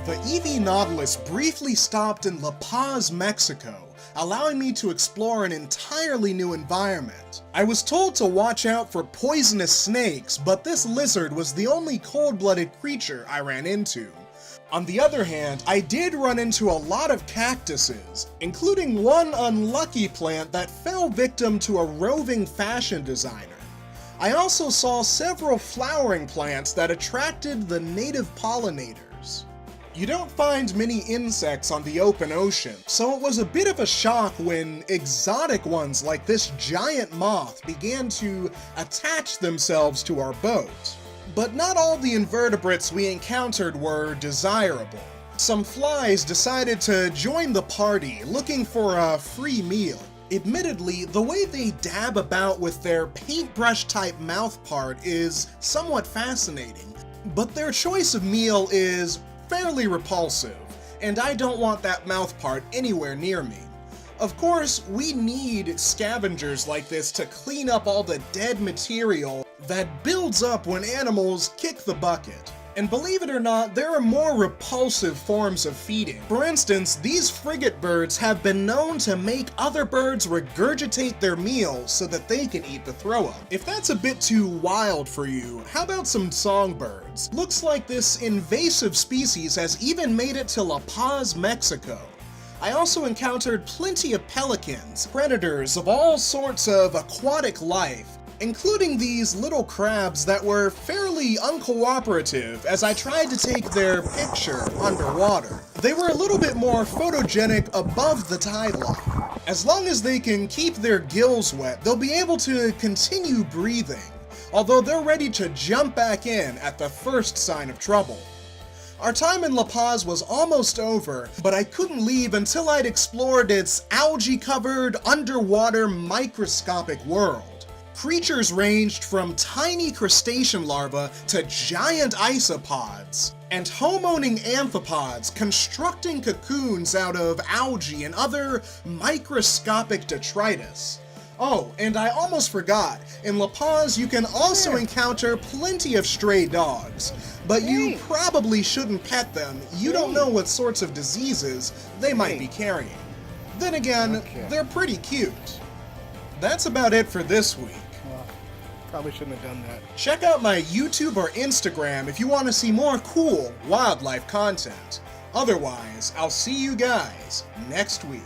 The EV Nautilus briefly stopped in La Paz, Mexico, allowing me to explore an entirely new environment. I was told to watch out for poisonous snakes, but this lizard was the only cold-blooded creature I ran into. On the other hand, I did run into a lot of cactuses, including one unlucky plant that fell victim to a roving fashion designer. I also saw several flowering plants that attracted the native pollinators. You don't find many insects on the open ocean, so it was a bit of a shock when exotic ones like this giant moth began to attach themselves to our boat. But not all the invertebrates we encountered were desirable. Some flies decided to join the party, looking for a free meal. Admittedly, the way they dab about with their paintbrush-type mouth part is somewhat fascinating, but their choice of meal is fairly repulsive, and I don't want that mouth part anywhere near me. Of course, we need scavengers like this to clean up all the dead material that builds up when animals kick the bucket. And believe it or not, there are more repulsive forms of feeding. For instance, these frigate birds have been known to make other birds regurgitate their meals so that they can eat the throw-up. If that's a bit too wild for you, how about some songbirds? Looks like this invasive species has even made it to La Paz, Mexico. I also encountered plenty of pelicans, predators of all sorts of aquatic life, including these little crabs that were fairly uncooperative as I tried to take their picture underwater. They were a little bit more photogenic above the tide line. As long as they can keep their gills wet, they'll be able to continue breathing, although they're ready to jump back in at the first sign of trouble. Our time in La Paz was almost over, but I couldn't leave until I'd explored its algae-covered, underwater, microscopic world. Creatures ranged from tiny crustacean larvae to giant isopods, and home-owning amphipods constructing cocoons out of algae and other microscopic detritus. Oh, and I almost forgot, in La Paz you can also encounter plenty of stray dogs, but you probably shouldn't pet them. You don't know what sorts of diseases they might be carrying. Then again, they're pretty cute. That's about it for this week. Probably shouldn't have done that. Check out my YouTube or Instagram if you want to see more cool wildlife content. Otherwise, I'll see you guys next week.